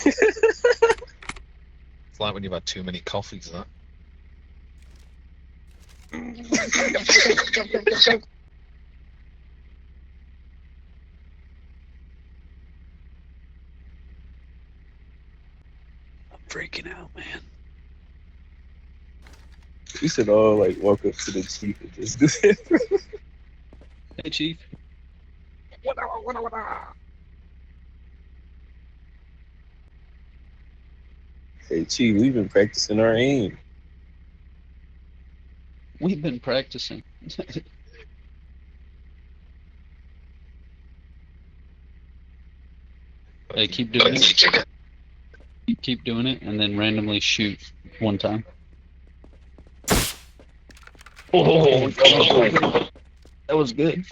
It's like when you've had too many coffees, that. I'm freaking out, man. We should all like walk up to the chief and just do it. Hey, Chief. Hey, chief, we've been practicing our aim. We've been practicing. Hey, keep doing it. Keep doing it, and then randomly shoot one time. Oh, that was good.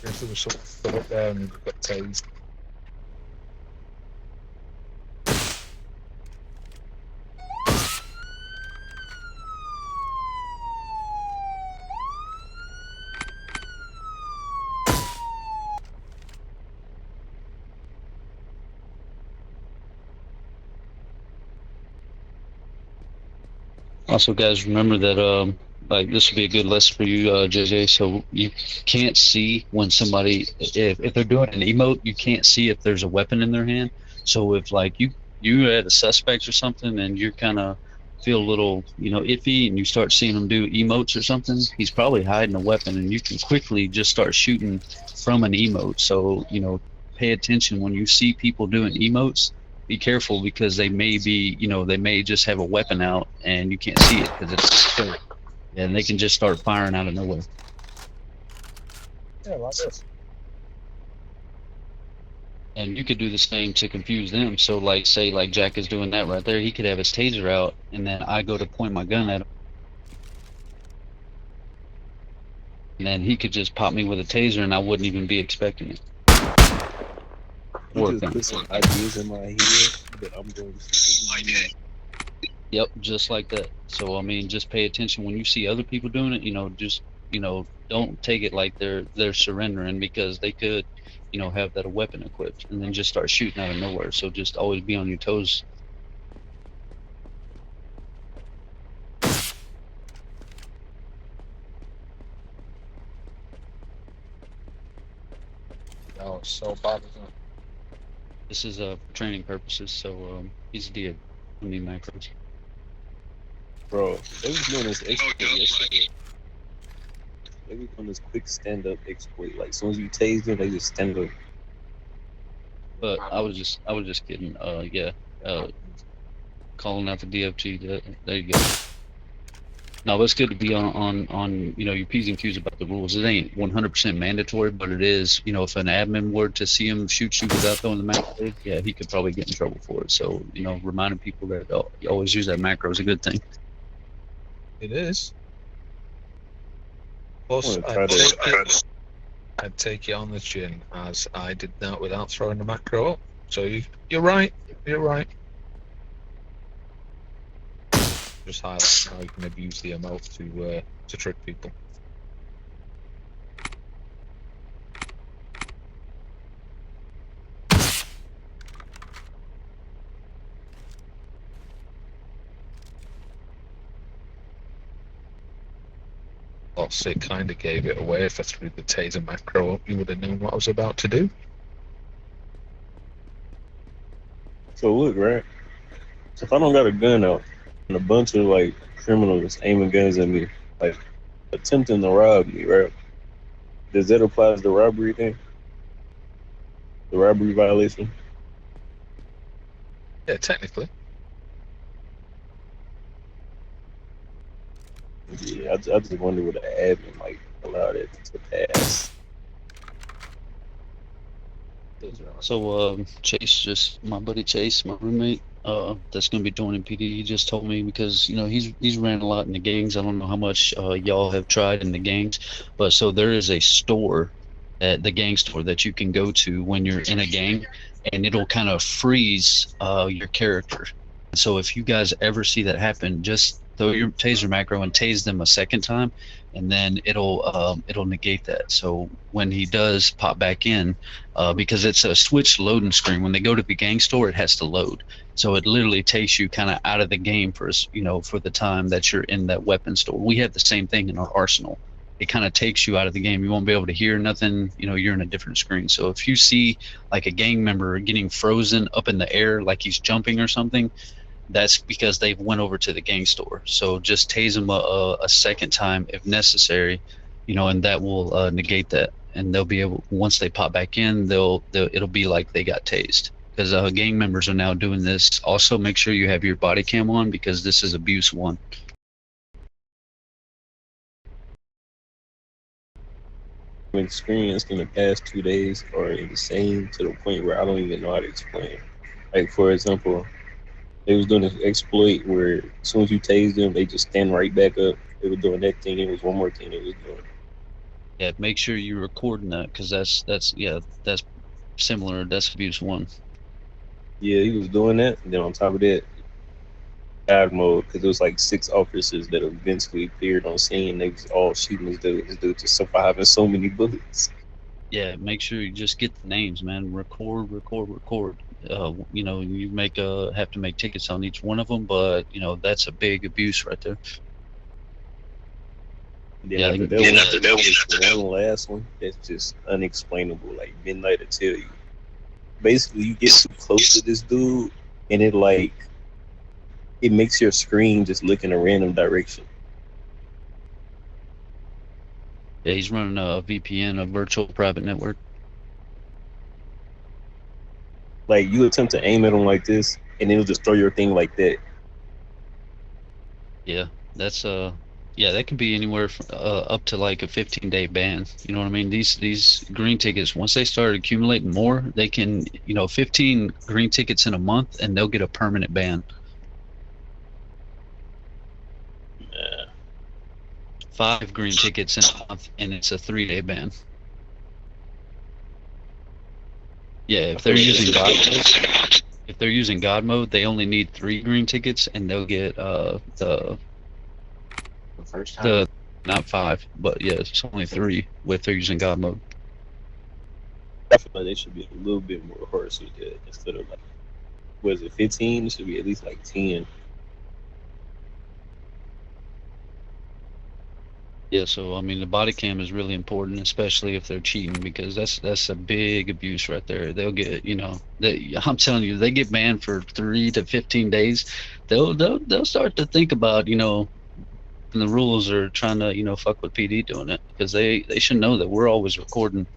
If there was something up there and you got tased. Also, guys, remember that like this would be a good lesson for you, JJ. So you can't see when somebody, if they're doing an emote, you can't see if there's a weapon in their hand. So if like you had a suspect or something, and you're kind of feel a little iffy, and you start seeing them do emotes or something, he's probably hiding a weapon, and you can quickly just start shooting from an emote. So pay attention when you see people doing emotes. Be careful, because they may be, they may just have a weapon out and you can't see it because it's clear. And they can just start firing out of nowhere. Yeah, like this. And you could do the same to confuse them. So like, say like Jack is doing that right there, he could have his taser out, and then I go to point my gun at him, and then he could just pop me with a taser and I wouldn't even be expecting it. You just put some ideas in my head that I'm going to use. Yep, just like that. So I mean, just pay attention when you see other people doing it. Just don't take it like they're surrendering, because they could, have that a weapon equipped, and then just start shooting out of nowhere. So just always be on your toes. Oh, it's so bad, isn't it? This is for training purposes. So he's did need macros. Bro, they was doing this exploit yesterday. They was doing this quick stand-up exploit. Like, as soon as you tase them, they just stand up. But I was just kidding. Yeah. Calling out the DFG. There you go. No, it's good to be on your P's and Q's about the rules. It ain't 100% mandatory, but it is. If an admin were to see him shoot you without throwing the macro, yeah, he could probably get in trouble for it. So reminding people that you always use that macro is a good thing. It is. Plus, I'd take it on the chin, as I did that without throwing the macro up. So you're right. You're right. Just highlight how you can abuse the emote to trick people. Plus, it kind of gave it away. If I threw the taser macro up, you would have known what I was about to do. So look, right? If I don't got a gun out and a bunch of like criminals aiming guns at me, like attempting to rob me, right? Does that apply to the robbery thing? The robbery violation? Yeah, technically. Yeah, I just wonder what the admin like allow that to pass. Those are awesome. So Chase, just my buddy Chase, my roommate, that's gonna be joining PD. He just told me because he's ran a lot in the gangs. I don't know how much y'all have tried in the gangs, but so there is a store at the gang store that you can go to when you're in a gang, and it'll kind of freeze your character. So if you guys ever see that happen, just throw your taser macro and tase them a second time, and then it'll negate that. So when he does pop back in, because it's a switch loading screen. When they go to the gang store, it has to load. So it literally takes you kind of out of the game for for the time that you're in that weapon store. We have the same thing in our arsenal. It kind of takes you out of the game. You won't be able to hear nothing. You're in a different screen. So if you see like a gang member getting frozen up in the air, like he's jumping or something, that's because they've went over to the gang store. So just tase them a second time if necessary, and that will negate that. And they'll be able, once they pop back in, it'll be like they got tased. Because gang members are now doing this. Also, make sure you have your body cam on because this is abuse 1. Experience in the past 2 days are insane to the point where I don't even know how to explain. Like, for example, they was doing this exploit where as soon as you tase them, they just stand right back up. They were doing that thing. It was one more thing they was doing. Yeah, make sure you're recording that because that's similar. That's abuse 1. Yeah, he was doing that. And then on top of that, God mode, because it was like 6 officers that eventually appeared on scene. They was all shooting this dude just surviving so many bullets. Yeah, make sure you just get the names, man. Record. You have to make tickets on each one of them, but that's a big abuse right there. And then after that one last one, that's just unexplainable. Like Midnight to tell you. Basically, you get too close to this dude, and it makes your screen just look in a random direction. Yeah, he's running a VPN, a virtual private network. Like you attempt to aim at him like this, and it'll just throw your thing like that. Yeah, that's that can be anywhere from, up to like a 15-day ban. You know what I mean? These green tickets, once they start accumulating more, they can 15 green tickets in a month, and they'll get a permanent ban. 5 green tickets in a month, and it's a 3-day ban. Yeah, if they're using God mode, they only need 3 green tickets, and they'll get the first time. not 5, but yeah, it's only 3 if they're using God mode. I feel like they should be a little bit more harsh with that instead of like, was it 15? It should be at least like 10. Yeah, so I mean the body cam is really important, especially if they're cheating, because that's a big abuse right there. They'll get, I'm telling you, they get banned for 3 to 15 days. They'll start to think about, and the rules are trying to, fuck with PD doing it, because they should know that we're always recording.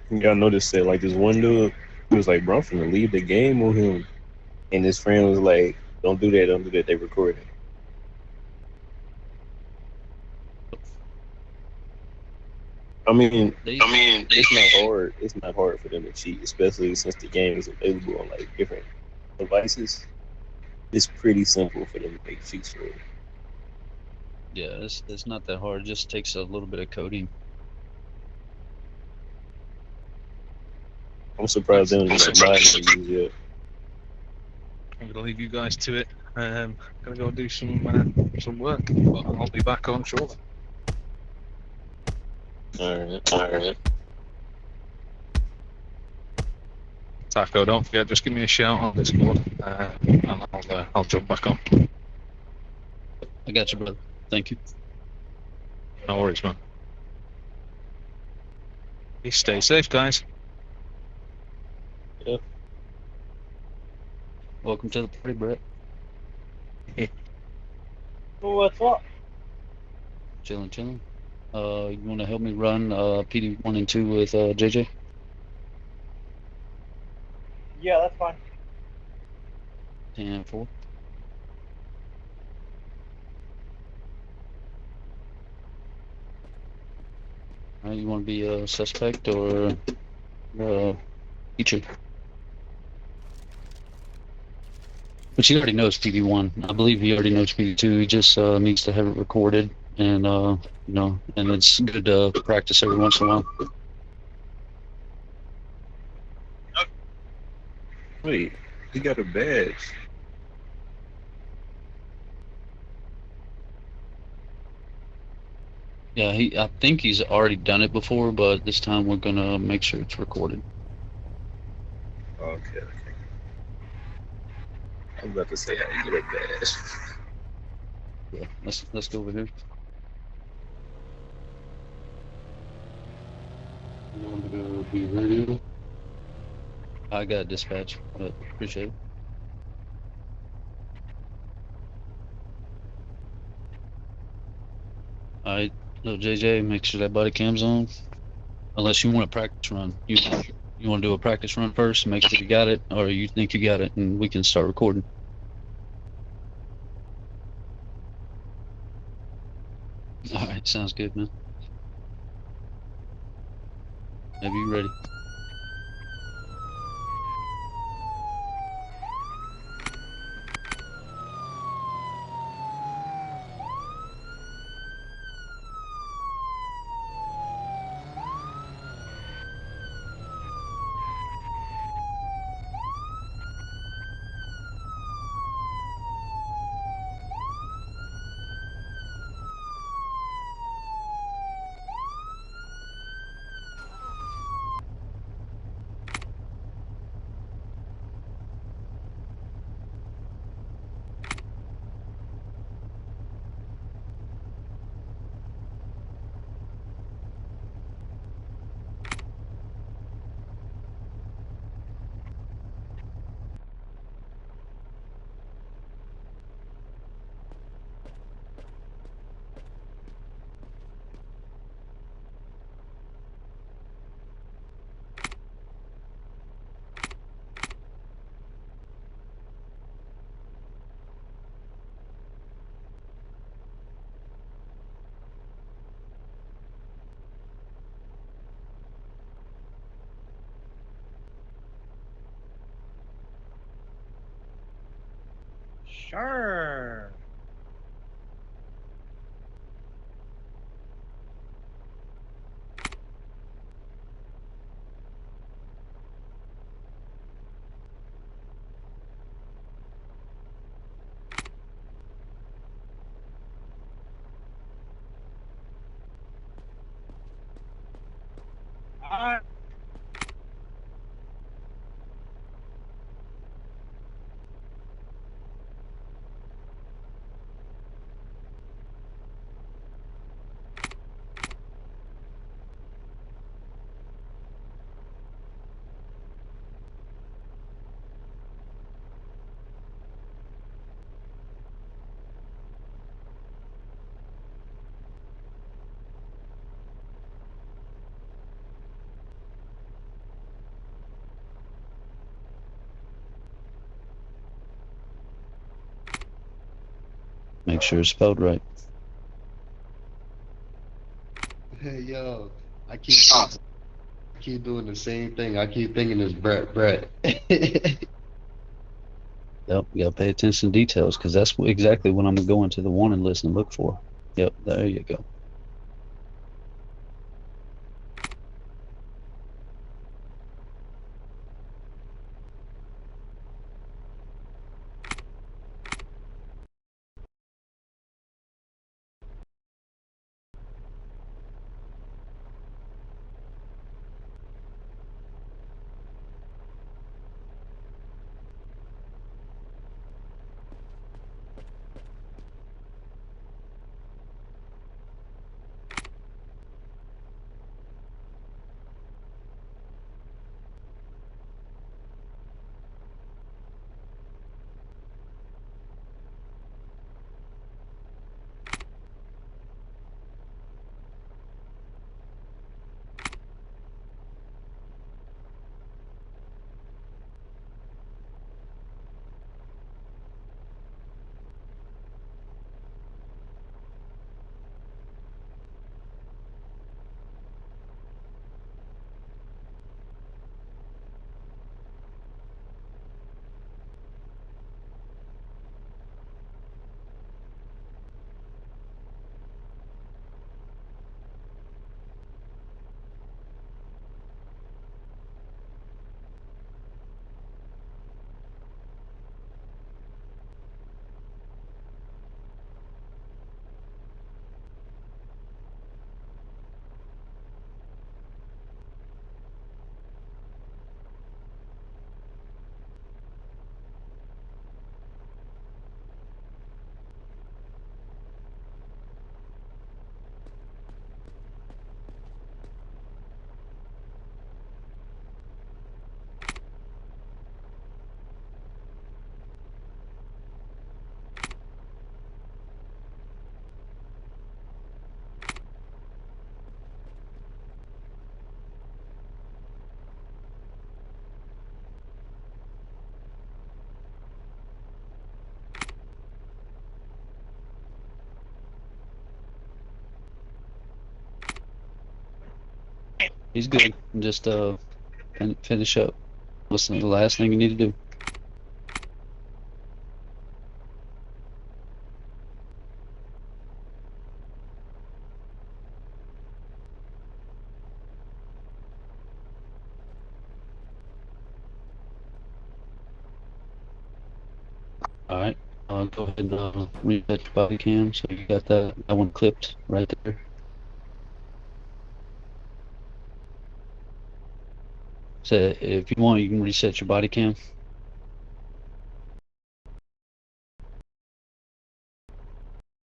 Y'all noticed that like this one dude, he was like, bro, I'm finna leave the game on him. And his friend was like, don't do that, they recording. I mean, it's not hard for them to cheat, especially since the game is available on like different devices. It's pretty simple for them to make cheats for it. Yeah, it's not that hard. It just takes a little bit of coding. I'm surprised they don't get some mods to use yet. I'm gonna leave you guys to it. Gonna go do some work, but I'll be back on shortly. All right. Taco, don't forget, just give me a shout on Discord, and I'll jump back on. I got you, brother. Thank you. No worries, man. You stay safe, guys. Yep. Welcome to the party, Brett. What's up? Chilling. You want to help me run PD1 and 2 with JJ? Yeah, that's fine. 10-4. You want to be a suspect or teacher? But he already knows PD1. I believe he already knows PD2. He just needs to have it recorded, and and it's good to practice every once in a while. Wait, he got a badge. Yeah, I think he's already done it before, but this time we're gonna make sure it's recorded. Okay. I was about to say how you get a badge. Yeah, let's go over here. You want to be ready? I got dispatch, but appreciate it. All right, so JJ, make sure that body cam's on. Unless you want a practice run, you want to do a practice run first, make sure you got it, or you think you got it, and we can start recording. All right, sounds good, man. Maybe you ready? Sure. I Make sure it's spelled right. Hey yo, I keep doing the same thing. I keep thinking it's Brett. Yep, you gotta pay attention to details because that's exactly what I'm gonna go into the warning list and look for. Yep, there you go. He's good. Just finish up. What's the last thing you need to do? All right. Go ahead and reset your body cam. So you got that one clipped right there. So if you want, you can reset your body cam.